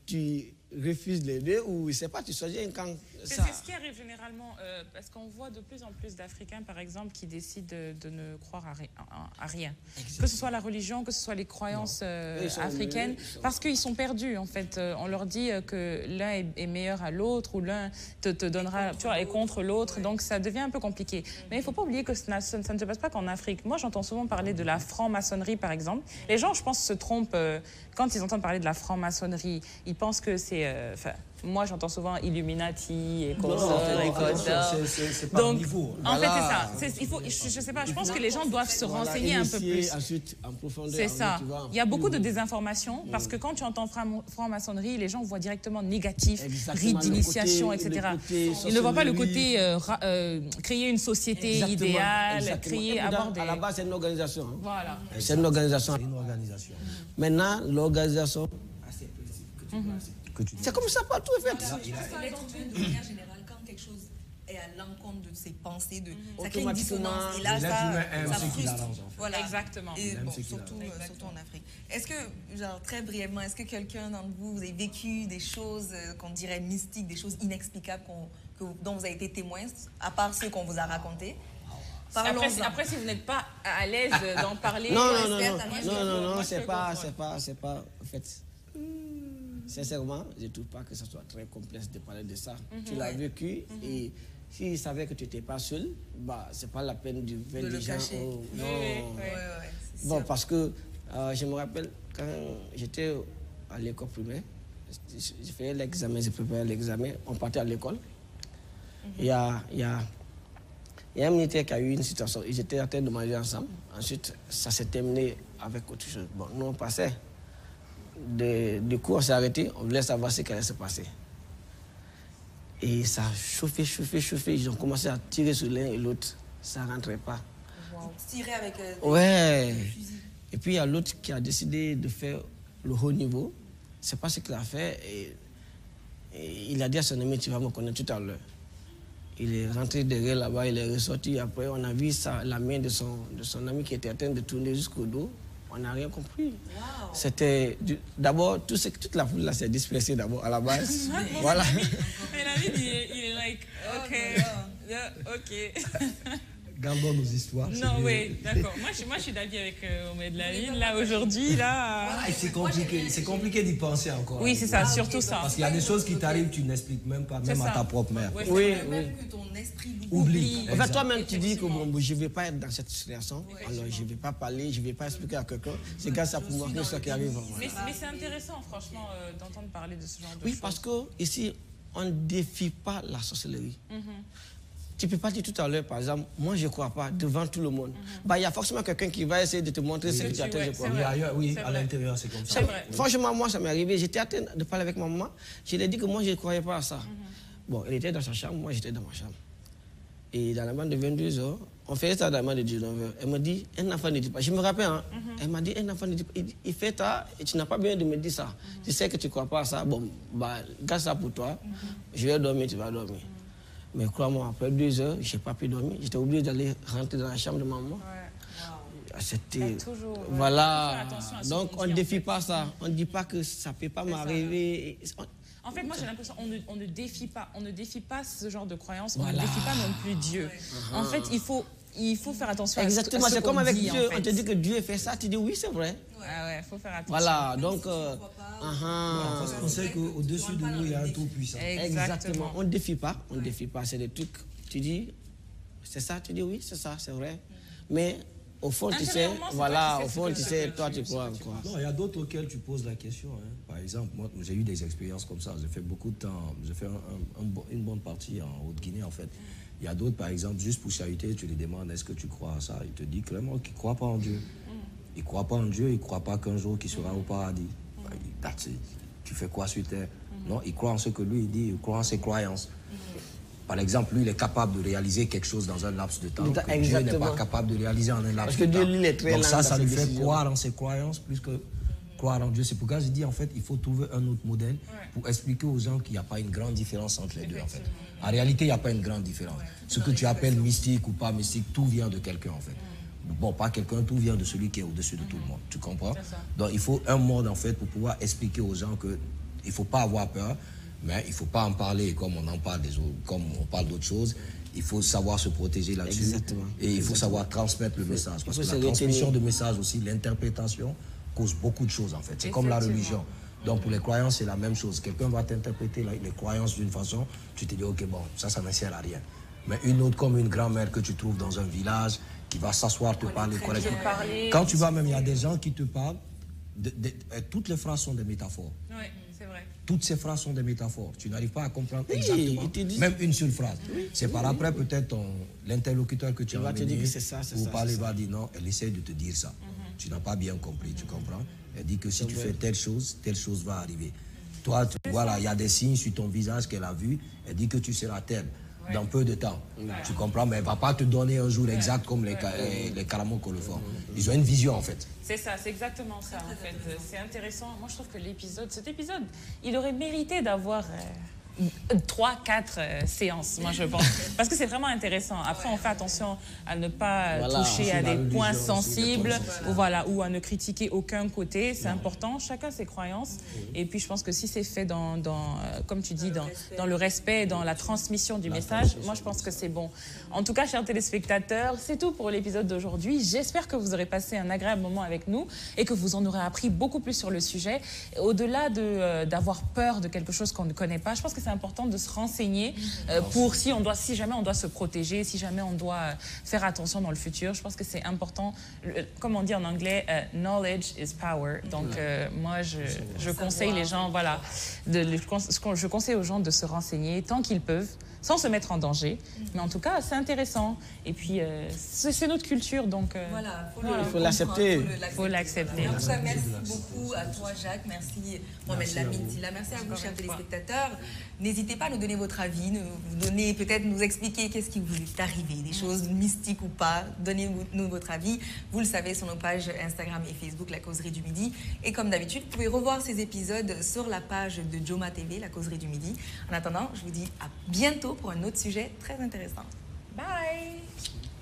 tu refuses les deux, ou je ne sais pas, tu choisis un camp. C'est ce qui arrive généralement, parce qu'on voit de plus en plus d'Africains, par exemple, qui décident de ne croire à rien. Exactement. Que ce soit la religion, que ce soit les croyances africaines, parce qu'ils sont perdus, en fait. On leur dit que l'un est meilleur à l'autre, ou l'un te donnera, tu vois, est contre l'autre, donc ça devient un peu compliqué. Mais il ne faut pas oublier que ça ne se passe pas qu'en Afrique. Moi, j'entends souvent parler de la franc-maçonnerie, par exemple. Les gens, je pense, se trompent quand ils entendent parler de la franc-maçonnerie. Ils pensent que c'est très... moi, j'entends souvent Illuminati et consorts et c'est par niveau. En fait, c'est ça. Il faut, je sais pas, je pense que les gens doivent se renseigner un peu plus. Ensuite, en profondeur. C'est ça. Il y a beaucoup de désinformation parce que quand tu entends franc-maçonnerie, les gens voient directement négatif, rite d'initiation, etc. Ils ne voient pas le côté créer une société idéale, créer, avoir des... À la base, c'est une organisation. Hein. Voilà. C'est une organisation. Maintenant, l'organisation... C'est comme ça partout, en fait. De manière générale, quand quelque chose est à l'encontre de ses pensées, ça crée une dissonance. Et là, ça frustre. Voilà. Exactement. Et bon, surtout en Afrique. Est-ce que, genre, très brièvement, est-ce que quelqu'un d'entre vous, vous avez vécu des choses qu'on dirait mystiques, des choses inexplicables dont vous avez été témoin, à part ceux qu'on vous a racontés? Après, si vous n'êtes pas à l'aise d'en parler... Non, c'est pas, en fait... Sincèrement, je ne trouve pas que ce soit très complexe de parler de ça. Tu l'as vécu et s'ils savaient que tu n'étais pas seul, bah, ce n'est pas la peine de faire des gens... Bon, parce que je me rappelle quand j'étais à l'école primaire, je faisais l'examen, je préparais l'examen, on partait à l'école. Il y a un militaire qui a eu une situation, ils étaient en train de manger ensemble. Ensuite, ça s'est terminé avec autre chose. Bon, nous on passait. Du coup, on s'est arrêté, on voulait savoir ce qui allait se passer. Et ça a chauffé. Ils ont commencé à tirer sur l'un et l'autre. Ça ne rentrait pas. Wow. Tirer avec... ouais. Et puis, il y a l'autre qui a décidé de faire le haut niveau. C'est pas ce qu'il a fait. Et il a dit à son ami, tu vas me connaître tout à l'heure. Il est rentré derrière là-bas, il est ressorti. Après, on a vu la main de son ami qui était en train de tourner jusqu'au dos. On n'a rien compris. Wow. C'était... D'abord, toute la foule là s'est dispersée d'abord à la base. Voilà. Mais l'ami, il est like, ok. Gardons nos histoires. Non, oui, d'accord. Moi, je suis d'avis avec Mohamed Lamine. Là, aujourd'hui, là... C'est compliqué d'y penser encore. Oui, c'est ça, surtout ça. Parce qu'il y a des choses qui t'arrivent, tu n'expliques même pas, même à ta propre mère. Oui. Même que ton esprit oublie. En fait, toi-même, tu dis que bon, je ne vais pas être dans cette situation, alors je ne vais pas parler, je ne vais pas expliquer à quelqu'un. C'est grâce à pour moi que ce qui arrive. Mais c'est intéressant, franchement, d'entendre parler de ce genre de choses. Oui, parce qu'ici, on ne défie pas la sorcellerie. Tu peux pas dire tout à l'heure, par exemple, moi je ne crois pas devant tout le monde. Bah, il y a forcément quelqu'un qui va essayer de te montrer ce que tu attends, je crois. Oui, à l'intérieur, c'est comme ça. Franchement, moi, ça m'est arrivé. J'étais en train de parler avec ma maman. Je lui ai dit que moi, je ne croyais pas à ça. Bon, elle était dans sa chambre, moi, j'étais dans ma chambre. Et dans la bande de 22 heures, on faisait ça dans la bande de 19 heures. Elle m'a dit, un enfant ne dit pas. Je me rappelle, hein, elle m'a dit, un enfant ne dit pas. Il fait ça et tu n'as pas besoin de me dire ça. Tu sais que tu ne crois pas à ça. Bon, bah, garde ça pour toi. Je vais dormir, tu vas dormir. Mais crois-moi, après 2 heures, je n'ai pas pu dormir. J'étais obligé d'aller rentrer dans la chambre de maman. C'était... Voilà. Donc, on ne défie pas ça. On ne dit pas que ça ne peut pas m'arriver. En fait, moi, j'ai l'impression qu'on ne défie pas ce genre de croyances. On ne défie pas non plus Dieu. En fait, il faut faire attention à ce qu'on dit. Exactement, c'est comme avec Dieu. On te dit que Dieu fait ça, tu dis oui, c'est vrai. Ah ouais, il faut faire attention. Voilà, donc... Parce qu'on sait qu'au-dessus de nous, il y a un tout-puissant. Exactement. On ne défie pas, c'est des trucs, tu dis, c'est ça, tu dis oui, c'est ça, c'est vrai. Mais au fond, tu sais, voilà, au fond, tu sais, toi, tu crois quoi. Non, il y a d'autres auxquels tu poses la question. Hein. Par exemple, moi, j'ai eu des expériences comme ça. J'ai fait beaucoup de temps, j'ai fait une bonne partie en Haute-Guinée, en fait. Il y a d'autres, par exemple, juste pour charité, tu les demandes, est-ce que tu crois à ça? Il te dit clairement qu'il ne croit pas en Dieu. Il ne croit pas en Dieu, il ne croit pas qu'un jour qu'il sera au paradis. Tu fais quoi sur terre? Non, il croit en ce que lui, il dit, il croit en ses croyances. Par exemple, lui, il est capable de réaliser quelque chose dans un laps de temps que Dieu n'est pas capable de réaliser en un laps de temps. Dieu, lui, il est très donc ça lui fait croire en ses croyances plus que croire en Dieu. C'est pourquoi je dis, en fait, il faut trouver un autre modèle pour expliquer aux gens qu'il n'y a pas une grande différence entre les deux, en fait. En réalité, il n'y a pas une grande différence. Ce que tu appelles mystique ou pas mystique, tout vient de quelqu'un, en fait. Bon, pas quelqu'un, tout vient de celui qui est au-dessus de tout le monde. Tu comprends? Donc, il faut un mode, en fait, pour pouvoir expliquer aux gens qu'il ne faut pas avoir peur, mais il ne faut pas en parler comme on en parle des autres, comme on parle d'autres choses. Il faut savoir se protéger là-dessus. Et il faut savoir transmettre le message. Parce que la transmission de message aussi, l'interprétation, cause beaucoup de choses, en fait. C'est comme la religion. Donc, pour les croyances, c'est la même chose. Quelqu'un va t'interpréter les croyances d'une façon, tu te dis, OK, bon, ça ne sert à rien. Mais une autre, comme une grand-mère que tu trouves dans un village, qui va s'asseoir, te parler correctement. Quand tu vas même, il y a des gens qui te parlent, toutes les phrases sont des métaphores. Oui, c'est vrai. Toutes ces phrases sont des métaphores. Tu n'arrives pas à comprendre exactement, même une seule phrase. C'est par après, peut-être, l'interlocuteur que tu as amené, ou parler va dire non, elle essaie de te dire ça. Tu n'as pas bien compris, tu comprends? Elle dit que si tu fais telle chose va arriver. Toi, voilà, il y a des signes sur ton visage qu'elle a vu. Elle dit que tu seras tel dans peu de temps. Tu comprends? Mais elle ne va pas te donner un jour exact comme les Caramons qu'on le font. Ils ont une vision, en fait. C'est ça, c'est exactement ça, en fait. C'est intéressant. Moi, je trouve que cet épisode, il aurait mérité d'avoir 3-4 séances, moi je pense. Parce que c'est vraiment intéressant. Après, on fait attention à ne pas toucher à des points sensibles ou à ne critiquer aucun côté. C'est important. Chacun ses croyances. Et puis, je pense que si c'est fait comme tu dis, dans le respect, dans la transmission du message, moi je pense que c'est bon. En tout cas, chers téléspectateurs, c'est tout pour l'épisode d'aujourd'hui. J'espère que vous aurez passé un agréable moment avec nous et que vous en aurez appris beaucoup plus sur le sujet. Au-delà d'avoir peur de quelque chose qu'on ne connaît pas, je pense que c'est important de se renseigner pour si jamais on doit se protéger, si jamais on doit faire attention dans le futur. Je pense que c'est important, comme on dit en anglais, knowledge is power. Donc moi, je conseille les gens, voilà, je conseille aux gens de se renseigner tant qu'ils peuvent, sans se mettre en danger. Mais en tout cas, c'est intéressant. Et puis, c'est notre culture, donc... voilà, il faut l'accepter. Il faut l'accepter. En tout cas, merci beaucoup à toi, Jacques. Merci, Mohamed Lamine Sylla. Merci à vous, chers téléspectateurs. N'hésitez pas à nous donner votre avis, nous expliquer qu'est-ce qui vous est arrivé, des choses mystiques ou pas. Donnez-nous votre avis. Vous le savez, sur nos pages Instagram et Facebook, La Causerie du Midi. Et comme d'habitude, vous pouvez revoir ces épisodes sur la page de Joma TV, La Causerie du Midi. En attendant, je vous dis à bientôt pour un autre sujet très intéressant. Bye!